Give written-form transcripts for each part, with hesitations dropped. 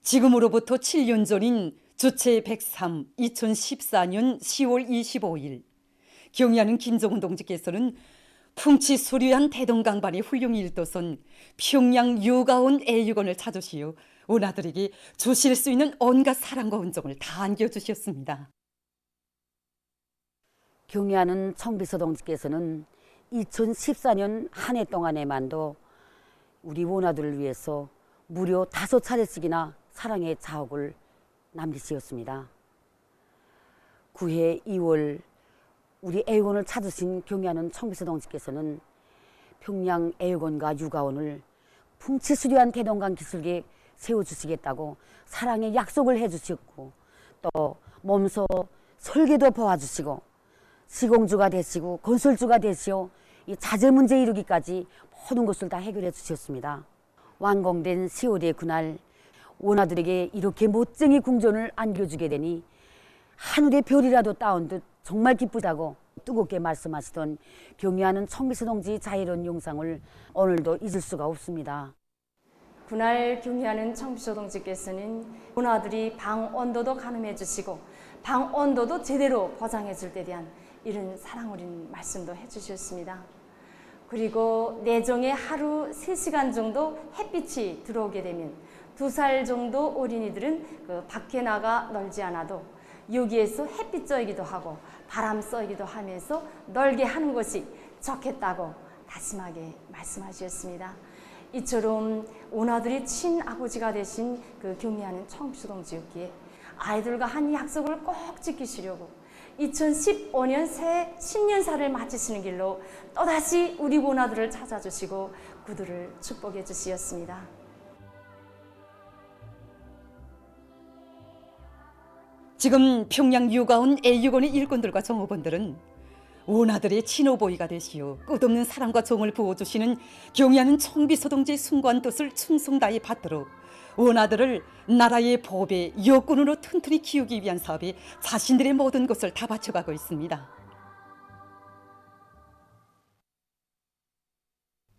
지금으로부터 7년 전인 주체 103, 2014년 10월 25일 경의하는 김정은 동지께서는 풍치수려한 대동강반의 훌륭 일도선 평양 유가온 애육원을 찾으시어 원아들에게 주실 수 있는 온갖 사랑과 온정을 다 안겨주셨습니다. 경의하는 청비서 동지께서는 2014년 한 해 동안에만도 우리 원아들을 위해서 무려 5차례씩이나 사랑의 자옥을 남기시었습니다. 9해 2월 우리 애육원을 찾으신 경의하는 청비서 동지께서는 평양 애육원과 육아원을 풍치수려한 대동강 기술계에 세워주시겠다고 사랑의 약속을 해주셨고, 또 몸소 설계도 도와주시고 시공주가 되시고 건설주가 되시어 이 자재 문제 이루기까지 모든 것을 다 해결해 주셨습니다. 완공된 10월의 그날 원아들에게 이렇게 멋쟁이 궁전을 안겨주게 되니 하늘의 별이라도 따온 듯 정말 기쁘다고 뜨겁게 말씀하시던 경의하는 청비서 동지 자애로운 영상을 오늘도 잊을 수가 없습니다. 그날 경의하는 청비서 동지께서는 원아들이 방 온도도 가늠해 주시고 방 온도도 제대로 보장해 줄 때 대한 이런 사랑 어린 말씀도 해주셨습니다. 그리고 내정에 하루 3시간 정도 햇빛이 들어오게 되면 2살 정도 어린이들은 밖에 나가 놀지 않아도 여기에서 햇빛 쬐기도 하고 바람 쐬기도 하면서 놀게 하는 것이 좋겠다고 다짐하게 말씀하셨습니다. 이처럼 원아들이 친아버지가 되신 경의하는 청비서 동지였기에 아이들과 한 약속을 꼭 지키시려고 2015년 새 신년사를 마치시는 길로 또다시 우리 원아들을 찾아주시고 그들을 축복해 주시었습니다. 지금 평양 유가온 애육원의 일꾼들과 정호원들은 원아들의 친오보이가 되시어 끝없는 사랑과 정을 부어주시는 경의하는 청비서 동지의 숭고한 뜻을 충성다해 받들어 원아들을 나라의 보배, 여군으로 튼튼히 키우기 위한 사업에 자신들의 모든 것을 다 바쳐가고 있습니다.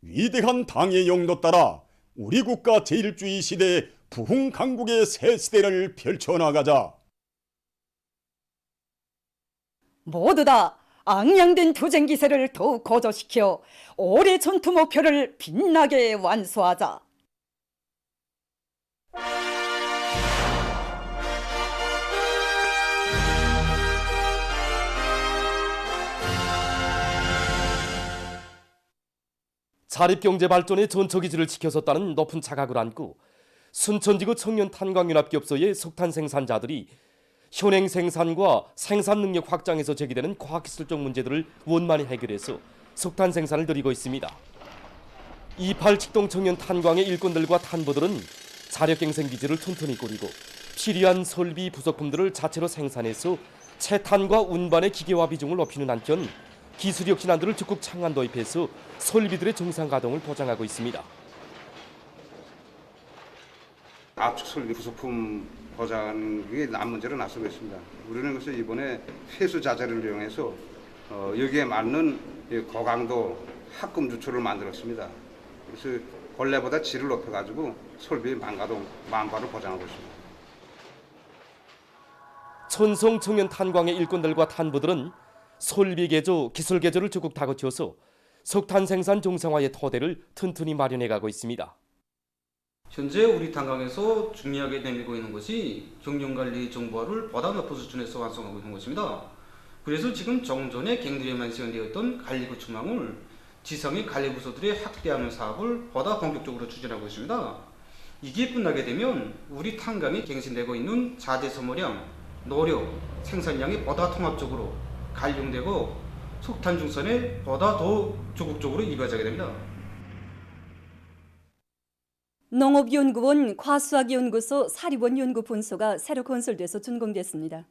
위대한 당의 영도 따라 우리 국가 제1주의 시대의 부흥 강국의 새 시대를 펼쳐나가자. 모두 다 앙양된 투쟁 기세를 더욱 고조시켜 올해 전투 목표를 빛나게 완수하자. 자립경제 발전의 전초기지를 지켜섰다는 높은 자각을 안고 순천지구 청년탄광융합기업소의 석탄 생산자들이 현행 생산과 생산 능력 확장에서 제기되는 과학기술적 문제들을 원만히 해결해서 석탄 생산을 늘리고 있습니다. 28직동 청년 탄광의 일꾼들과 탄부들은 자력갱생 기지를 튼튼히 꾸리고 필요한 설비 부속품들을 자체로 생산해서 채탄과 운반의 기계화 비중을 높이는 한편 기술력 진안들을 적극 창안 도입해서 설비들의 정상 가동을 보장하고 있습니다. 압축 설비 부속품 보장이 난 문제로 나서고 있습니다. 우리는 그래서 이번에 회수 자재를 이용해서 여기에 맞는 고강도 합금 주초를 만들었습니다. 그래서 본래보다 질을 높여가지고 설비 만가동 만발을 보장하고 있습니다. 천성 청년 탄광의 일꾼들과 탄부들은 설비 개조, 기술 개조를 적극 다그쳐서 석탄 생산 정상화의 토대를 튼튼히 마련해가고 있습니다. 현재 우리 탄광에서 중요하게 내밀고 있는 것이 경영관리 정보화를 보다 높은 수준에서 완성하고 있는 것입니다. 그래서 지금 정전에 갱들에만 시행되었던 관리 구축망을 지상의 관리 부서들이 확대하는 사업을 보다 본격적으로 추진하고 있습니다. 이게 끝나게 되면 우리 탄광이 갱신되고 있는 자재 소모량, 노력, 생산량이 보다 통합적으로 관리되고 석탄 중산에 보다 더 적극적으로 이루어지게 됩니다. 농업연구원 과수학연구소 사립원 연구분소가 새로 건설돼서 준공됐습니다.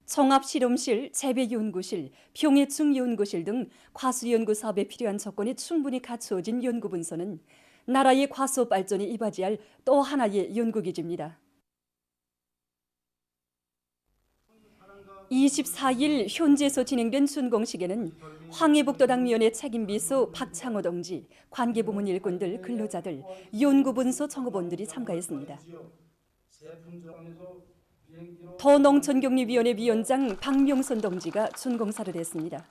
청합실험실, 재배연구실, 평해충연구실 등 과수연구 사업에 필요한 조건이 충분히 갖추어진 연구분소는 나라의 과수업 발전에 이바지할 또 하나의 연구기지입니다. 24일 현지에서 진행된 준공식에는 황해북도당위원회 책임비서 박창호 동지, 관계부문 일꾼들, 근로자들, 연구분소 청업원들이 참가했습니다. 더농촌격리위원회 위원장 박명선 동지가 준공사를 했습니다.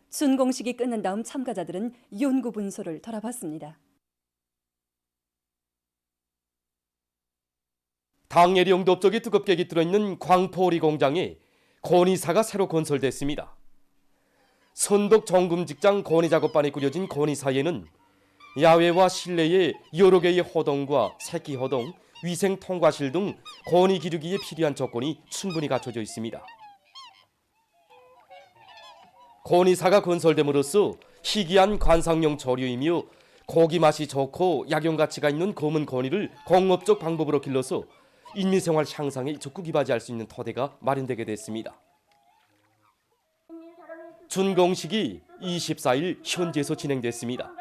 준공식이 끝난 다음 참가자들은 연구분소를 돌아봤습니다. 당예리 용접족이 뜨겁게 깃들어있는 광포오리 공장에 건의사가 새로 건설됐습니다. 선덕 정금직장 건의작업반이 꾸려진 건의사에는 야외와 실내에 여러 개의 허동과 새끼 허동, 위생 통과실 등 건의 기르기에 필요한 조건이 충분히 갖춰져 있습니다. 건의사가 건설됨으로써 희귀한 관상용 조류이며 고기 맛이 좋고 약용 가치가 있는 검은 건의를 공업적 방법으로 길러서 인민생활 향상에 적극 기바지할 수 있는 토대가 마련되게 됐습니다. 준공식이 24일 현지에서 진행됐습니다.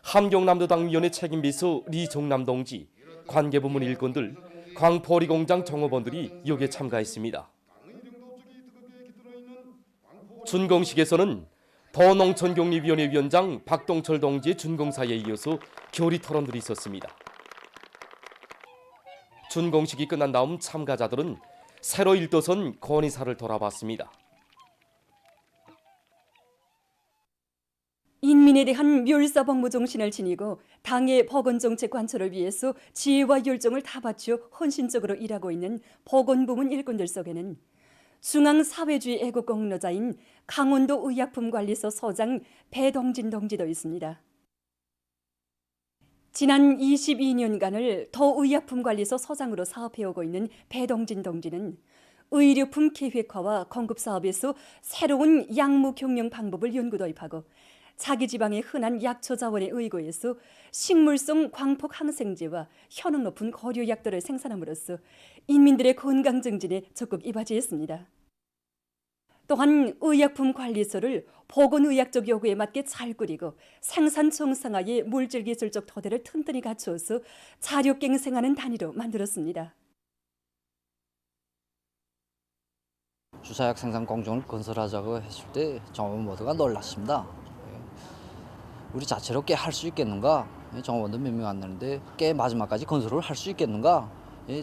함경남도당위원회 책임비서 리종남 동지, 관계부문 일꾼들, 광포오리 공장 종업원들이 여기에 참가했습니다. 준공식에서는 더농촌격리위원회 위원장 박동철 동지의 준공사에 이어서 교리 토론들이 있었습니다. 준공식이 끝난 다음 참가자들은 새로 일도선 건의사를 돌아봤습니다. 인민에 대한 멸사복무 정신을 지니고 당의 보건정책 관철을 위해서 지혜와 열정을 다 바쳐 헌신적으로 일하고 있는 보건부문 일꾼들 속에는 중앙사회주의 애국공로자인 강원도 의약품관리소 소장 배동진 동지도 있습니다. 지난 22년간을 도의약품관리소 소장으로 사업해오고 있는 배동진 동지는 의료품 계획화와 공급 사업에서 새로운 약물 경영 방법을 연구 도입하고 자기 지방의 흔한 약초 자원에 의거해서 식물성 광폭 항생제와 효능 높은 고려약들을 생산함으로써 인민들의 건강 증진에 적극 이바지했습니다. 또한 의약품관리소를 보건의학적 요구에 맞게 잘 꾸리고 생산 정상화의 물질기술적 토대를 튼튼히 갖추어서 자력갱생하는 단위로 만들었습니다. 주사약 생산 공장을 건설하자고 했을 때 정원 모두가 놀랐습니다. 우리 자체로 꽤 할 수 있겠는가? 정원도 몇 명 안 되는데 꽤 마지막까지 건설을 할 수 있겠는가?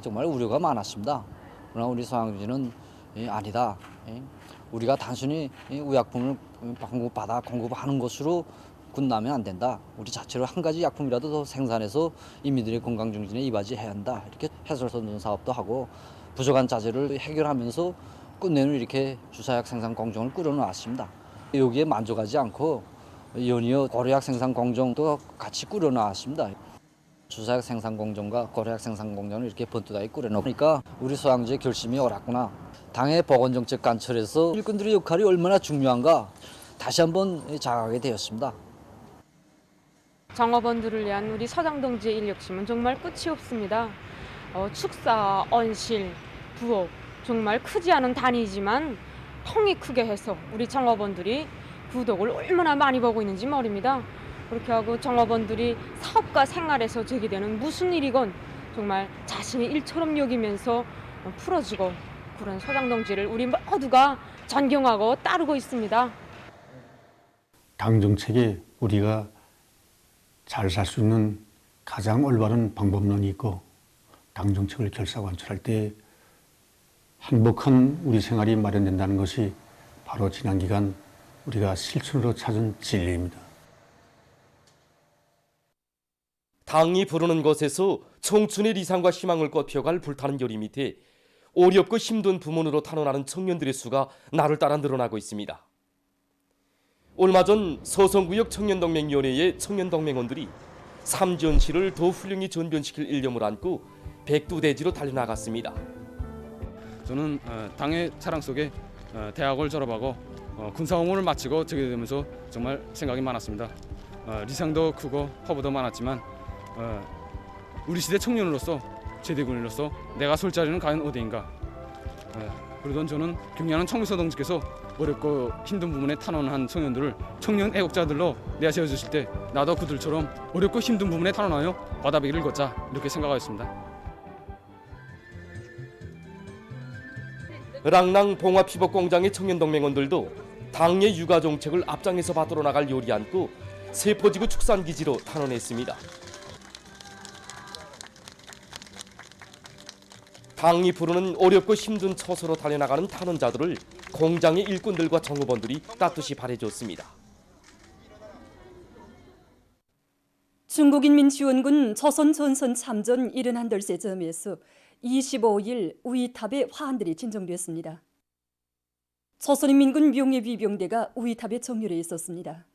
정말 우려가 많았습니다. 그러나 우리 소양주지는 아니다. 우리가 단순히 의약품을 공급받아 공급하는 것으로 끝나면 안 된다. 우리 자체로 한 가지 약품이라도 더 생산해서 인민들의 건강 증진에 이바지해야 한다. 이렇게 해설선전 사업도 하고 부족한 자재를 해결하면서 끝내는 이렇게 주사약 생산 공장을 꾸려놓았습니다. 여기에 만족하지 않고 연이어 고려약 생산 공장도 같이 꾸려놨습니다. 주사약 생산 공장과 고려약 생산 공장을 이렇게 번듯하게 꾸려놓으니까 우리 소양주의 결심이 옳았구나. 당의 보건정책 관철에서 일꾼들의 역할이 얼마나 중요한가 다시 한번 자각하게 되었습니다. 정업원들을 위한 우리 서장 동지의 인력심은 정말 끝이 없습니다. 축사, 언실, 부업 정말 크지 않은 단위지만 통이 크게 해서 우리 정업원들이 부덕을 얼마나 많이 보고 있는지 모릅니다. 그렇게 하고 정업원들이 사업과 생활에서 제기되는 무슨 일이건 정말 자신의 일처럼 여기면서 풀어주고 그런 소장 동지를 우리 모두가 존경하고 따르고 있습니다. 당 정책에 우리가 잘 살 수 있는 가장 올바른 방법론이 있고 당 정책을 결사관철할 때 행복한 우리 생활이 마련된다는 것이 바로 지난 기간 우리가 실천으로 찾은 진리입니다. 당이 부르는 곳에서 청춘의 리상과 희망을 꽃피워갈 불타는 열이 밑에 어렵고 힘든 부문으로 탄원하는 청년들의 수가 날을 따라 늘어나고 있습니다. 얼마 전 서성구역 청년동맹위원회의 청년동맹원들이 삼전시를 더 훌륭히 전변시킬 일념을 안고 백두대지로 달려나갔습니다. 저는 당의 사랑 속에 대학을 졸업하고 군사공무를 마치고 저게 되면서 정말 생각이 많았습니다. 리상도 크고 허브도 많았지만 우리 시대 청년으로서 제대군인으로서 내가 설 자리는 과연 어디인가. 그러던 저는 경리하는 청비서 동지께서 어렵고 힘든 부분에 탄원한 청년들을 청년 애국자들로 내세워주실 때 나도 그들처럼 어렵고 힘든 부분에 탄원하여 바다배기를 걷자 이렇게 생각하였습니다. 랑랑 봉화피복공장의 청년동맹원들도 당의 육아 정책을 앞장에서 받들어 나갈 요리 안고 세포지구 축산기지로 탄원했습니다. 당이 부르는 어렵고 힘든 처소로 달려나가는 탄원자들을 공장의 일꾼들과 정업원들이 따뜻이 바래줬습니다. 중국인민지원군 조선전선 참전 71돌세 점에서 25일 우이탑에 화환들이 진정됐습니다. 조선인민군 명예위병대가 우이탑에 정렬해 있었습니다.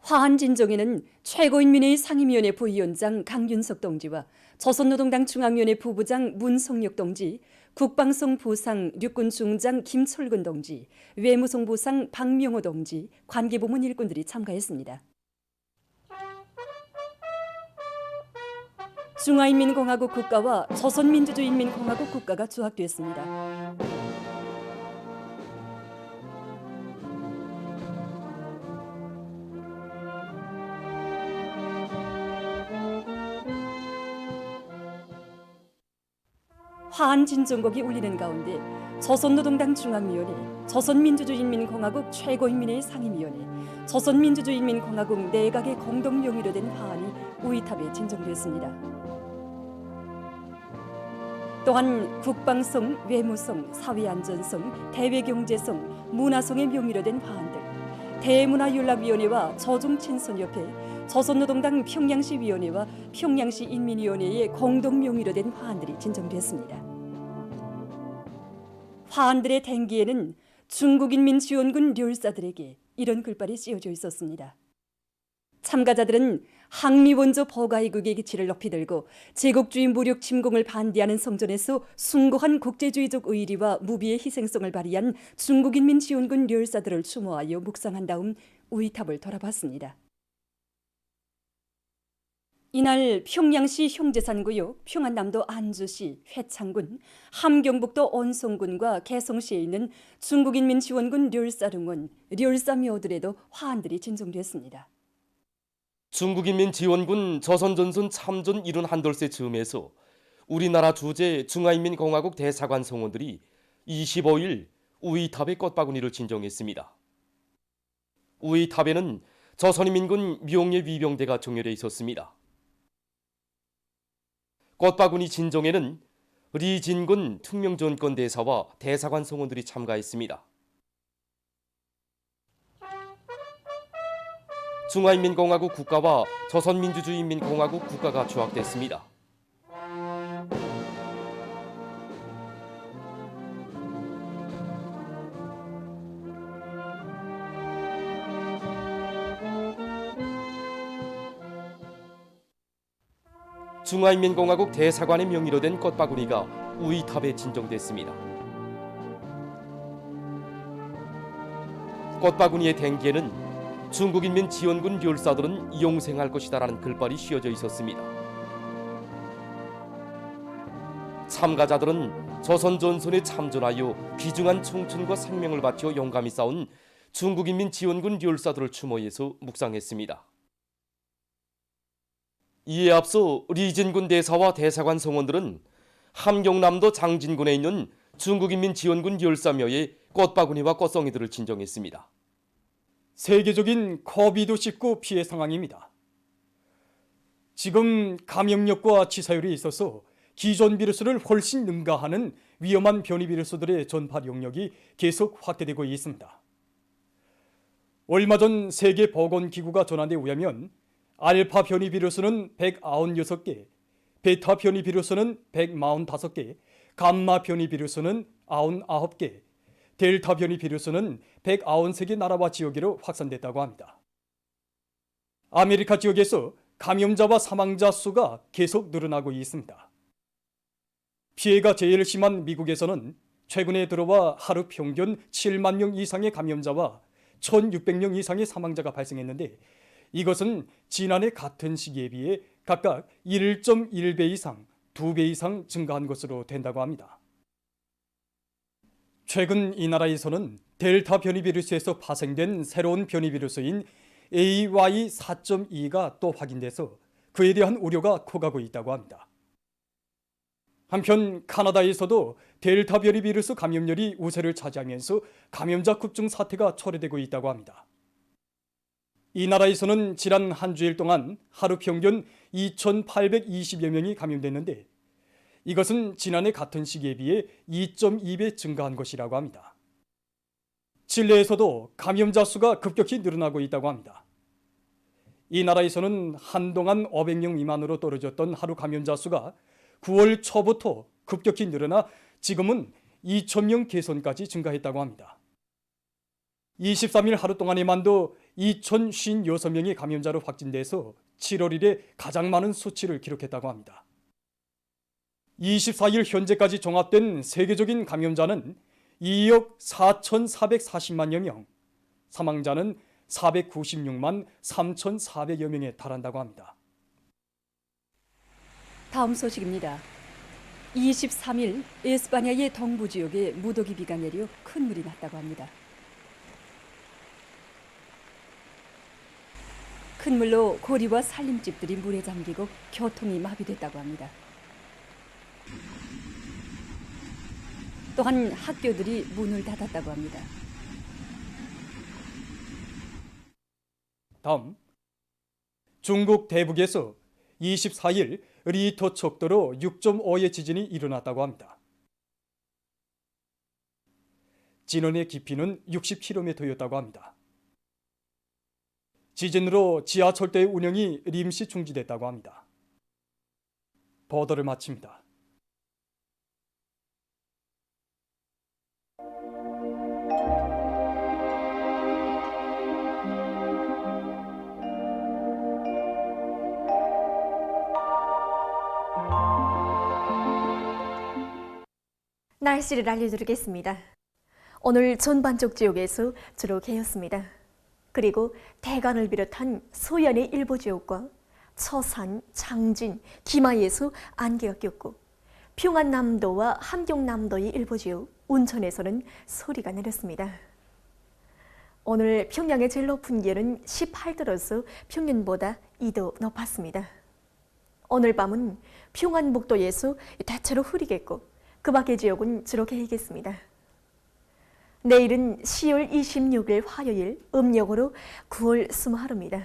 화환 진정에는 최고인민회의 상임위원회 부위원장 강윤석 동지와 조선노동당 중앙위원회 부부장 문성력 동지, 국방성 부상 육군 중장 김철근 동지, 외무성 부상 박명호 동지, 관계부문 일꾼들이 참가했습니다. 중화인민공화국 국가와 조선민주주의인민공화국 국가가 조합됐습니다. 화환 진정곡이 울리는 가운데 조선노동당 중앙위원회, 조선민주주의인민공화국 최고인민회의 상임위원회, 조선민주주의인민공화국 내각의 공동 명의로 된 화환이 우이탑에 진정됐습니다. 또한 국방성, 외무성, 사회안전성, 대외경제성, 문화성의 명의로 된 화환들, 대문화연락위원회와 조중친선협회, 조선노동당 평양시위원회와 평양시 인민위원회의 공동 명의로 된 화환들이 진정됐습니다. 화환들의 댕기에는 중국인민지원군 료일사들에게 이런 글발이 씌워져 있었습니다. 참가자들은 항미원조 버가이국의 기치를 높이 들고 제국주의 무력 침공을 반대하는 성전에서 숭고한 국제주의적 의리와 무비의 희생성을 발휘한 중국인민지원군 료일사들을 추모하여 묵상한 다음 우이탑을 돌아봤습니다. 이날 평양시 형제산구요, 평안남도 안주시, 회창군, 함경북도 온송군과 개성시에 있는 중국인민지원군 료일사릉원, 료일사묘들에도 화환들이 진정됐습니다. 중국인민지원군 조선전선 참전 71돌세 즈음에서 우리나라 주재 중화인민공화국 대사관 성원들이 25일 우이탑의 꽃바구니를 진정했습니다. 우이탑에는 조선인민군 명예위병대가 정렬해 있었습니다. 꽃바구니 진정에는 리진군 특명전권 대사와 대사관 성원들이 참가했습니다. 중화인민공화국 국가와 조선민주주의인민공화국 국가가 조합됐습니다. 중화인민공화국 대사관의 명의로 된 꽃바구니가 우이탑에 진정됐습니다. 꽃바구니의 댕기에는 중국인민지원군 료일사들은 이용생할 것이다라는 글발이 씌워져 있었습니다. 참가자들은 조선전선에 참전하여 귀중한 청춘과 생명을 바쳐 용감히 싸운 중국인민지원군 료일사들을 추모해서 묵상했습니다. 이에 앞서 리진군 대사와 대사관 성원들은 함경남도 장진군에 있는 중국인민지원군 료일사묘에 꽃바구니와 꽃송이들을 진정했습니다. 세계적인 코비드-19 피해 상황입니다. 지금 감염력과 치사율이 있어서 기존 비루스를 훨씬 능가하는 위험한 변이 비루스들의 전파 용력이 계속 확대되고 있습니다. 얼마 전 세계보건기구가 전한 데 의하면 알파 변이 비루스는 196개, 베타 변이 비루스는 145개, 감마 변이 비루스는 99개, 델타 변이 비루스는 193개 나라와 지역으로 확산됐다고 합니다. 아메리카 지역에서 감염자와 사망자 수가 계속 늘어나고 있습니다. 피해가 제일 심한 미국에서는 최근에 들어와 하루 평균 7만 명 이상의 감염자와 1,600명 이상의 사망자가 발생했는데 이것은 지난해 같은 시기에 비해 각각 1.1배 이상, 2배 이상 증가한 것으로 된다고 합니다. 최근 이 나라에서는 델타 변이 비루스에서 파생된 새로운 변이 비루스인 AY4.2가 또 확인돼서 그에 대한 우려가 커가고 있다고 합니다. 한편 카나다에서도 델타 변이 비루스 감염열이 우세를 차지하면서 감염자 급증 사태가 초래되고 있다고 합니다. 이 나라에서는 지난 한 주일 동안 하루 평균 2,820여 명이 감염됐는데 이것은 지난해 같은 시기에 비해 2.2배 증가한 것이라고 합니다. 칠레에서도 감염자 수가 급격히 늘어나고 있다고 합니다. 이 나라에서는 한동안 500명 미만으로 떨어졌던 하루 감염자 수가 9월 초부터 급격히 늘어나 지금은 2,000명 개선까지 증가했다고 합니다. 23일 하루 동안에만도 2,056명이 감염자로 확진돼서 7월 이래 가장 많은 수치를 기록했다고 합니다. 24일 현재까지 종합된 세계적인 감염자는 2억 4,440만여 명, 사망자는 496만 3,400여 명에 달한다고 합니다. 다음 소식입니다. 23일 에스파냐의 동부 지역에 무더기 비가 내려 큰 물이 났다고 합니다. 큰 물로 고리와 살림집들이 물에 잠기고 교통이 마비됐다고 합니다. 또한 학교들이 문을 닫았다고 합니다. 다음, 중국 대북에서 24일 리터 척도로 6.5의 지진이 일어났다고 합니다. 진원의 깊이는 60km였다고 합니다. 지진으로 지하철대 운영이临时 중지됐다고 합니다. 보도를 마칩니다. 날씨를 알려드리겠습니다. 오늘 전반적 지역에서 주로 개였습니다. 그리고 대관을 비롯한 소연의 일부 지역과 처산, 장진, 기마에서 안개가 꼈고 평안남도와 함경남도의 일부 지역, 운천에서는 소리가 내렸습니다. 오늘 평양의 제일 높은 기온은 18도로서 평년보다 2도 높았습니다. 오늘 밤은 평안북도에서 대체로 흐리겠고 그 밖의 지역은 주로 개이겠습니다. 내일은 10월 26일 화요일 음력으로 9월 20하루입니다.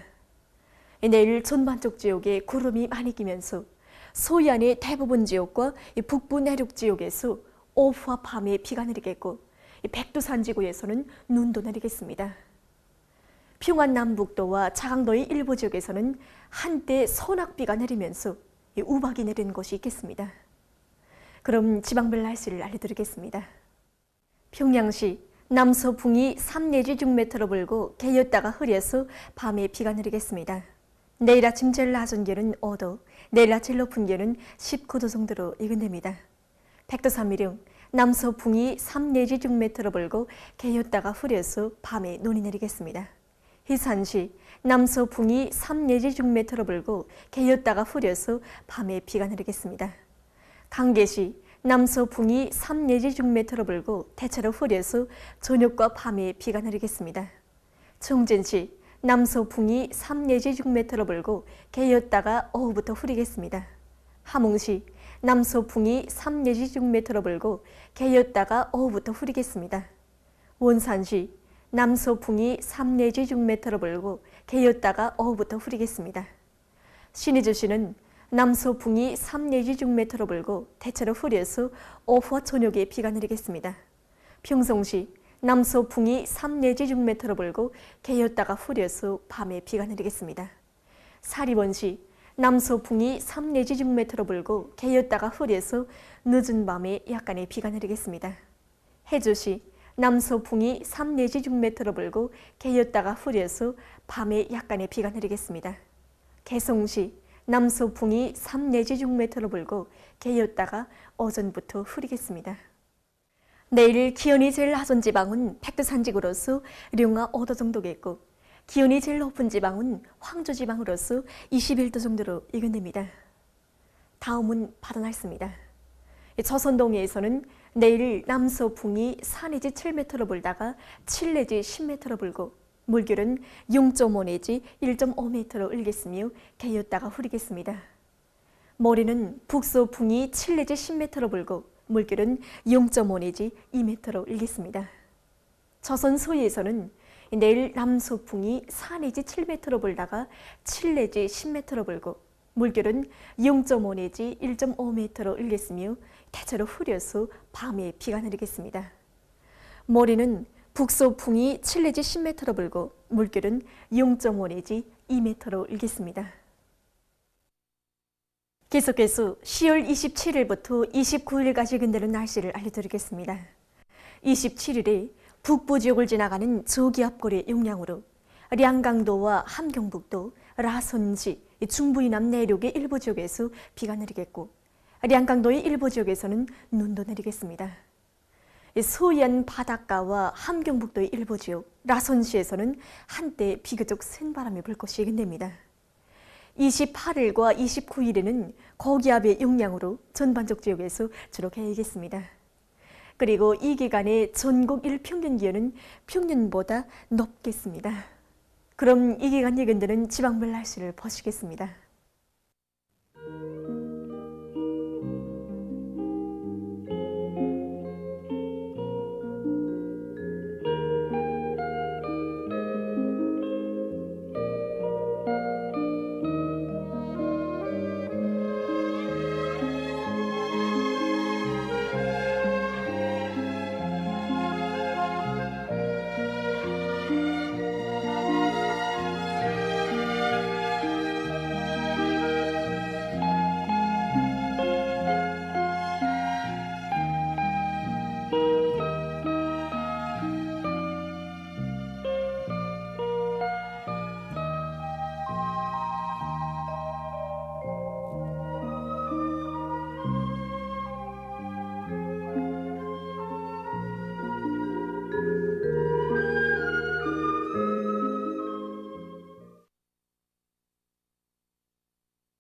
내일 전반적 지역에 구름이 많이 끼면서 소해안의 대부분 지역과 북부 내륙 지역에서 오후와 밤에 비가 내리겠고 백두산 지구에서는 눈도 내리겠습니다. 평안남북도와 자강도의 일부 지역에서는 한때 소낙비가 내리면서 우박이 내리는 곳이 있겠습니다. 그럼 지방별 날씨를 알려드리겠습니다. 평양시 남서풍이 3 내지 6m로 불고 개였다가 흐려서 밤에 비가 내리겠습니다. 내일 아침 제일 낮은 기온은 5도, 내일 아침 높은 기온은 19도 정도로 예견됩니다. 백두산미령 남서풍이 3 내지 6m로 불고 개였다가 흐려서 밤에 눈이 내리겠습니다. 희산시 남서풍이 3 내지 6m로 불고 개였다가 흐려서 밤에 비가 내리겠습니다. 강계시 남서풍이 3 내지 6m로 불고 대체로 흐려서 저녁과 밤에 비가 내리겠습니다. 청진시 남서풍이 3 내지 6m로 불고 개였다가 오후부터 흐리겠습니다. 함흥시 남서풍이 3 내지 6m로 불고 개였다가 오후부터 흐리겠습니다. 원산시 남서풍이 3 내지 6m로 불고 개였다가 오후부터 흐리겠습니다. 신의주시는 남서풍이 3 내지 6m로 불고 대체로 흐려서 오후와 저녁에 비가 내리겠습니다. 평성시 남서풍이 3 내지 6m로 불고 개였다가 흐려서 밤에 비가 내리겠습니다. 사리원시 남서풍이 3 내지 6m로 불고 개였다가 흐려서 늦은 밤에 약간의 비가 내리겠습니다. 해주시 남서풍이 3 내지 6m로 불고 개였다가 흐려서 밤에 약간의 비가 내리겠습니다. 개성시 남서풍이 3 내지 6m로 불고 개였다가 오전부터 흐리겠습니다. 내일 기온이 제일 낮은 지방은 백두산 지구로서 령화 5도 정도겠고 기온이 제일 높은 지방은 황주 지방으로서 21도 정도로 예견됩니다. 다음은 바다 날씨입니다. 조선동해에서는 내일 남서풍이 4 내지 7m로 불다가 7 내지 10m로 불고 물결은 0.5 내지 1.5m로 일겠으며 개였다가 흐리겠습니다. 모레는 북서풍이 7 내지 10m로 불고 물결은 0.5 내지 2m로 일겠습니다. 조선 서해에서는 내일 남서풍이 4 내지 7m로 불다가 7 내지 10m로 불고 물결은 0.5 내지 1.5m로 일겠으며 대체로 흐려서 밤에 비가 내리겠습니다. 모레는 북서풍이 7 내지 10m로 불고 물결은 0.5 내지 2m로 일겠습니다. 계속해서 10월 27일부터 29일까지 근대는 날씨를 알려드리겠습니다. 27일에 북부 지역을 지나가는 저기압골의 영향으로 량강도와 함경북도, 라선지, 중부 이남 내륙의 일부 지역에서 비가 내리겠고 량강도의 일부 지역에서는 눈도 내리겠습니다. 서해안 바닷가와 함경북도의 일부 지역, 라선시에서는 한때 비교적 센 바람이 불 것이 예견됩니다. 28일과 29일에는 고기압의 영향으로 전반적 지역에서 주로 개이겠습니다. 그리고 이 기간에 전국 일평균 기온은 평년보다 높겠습니다. 그럼 이 기간 예견되는 지방별 날씨를 보시겠습니다.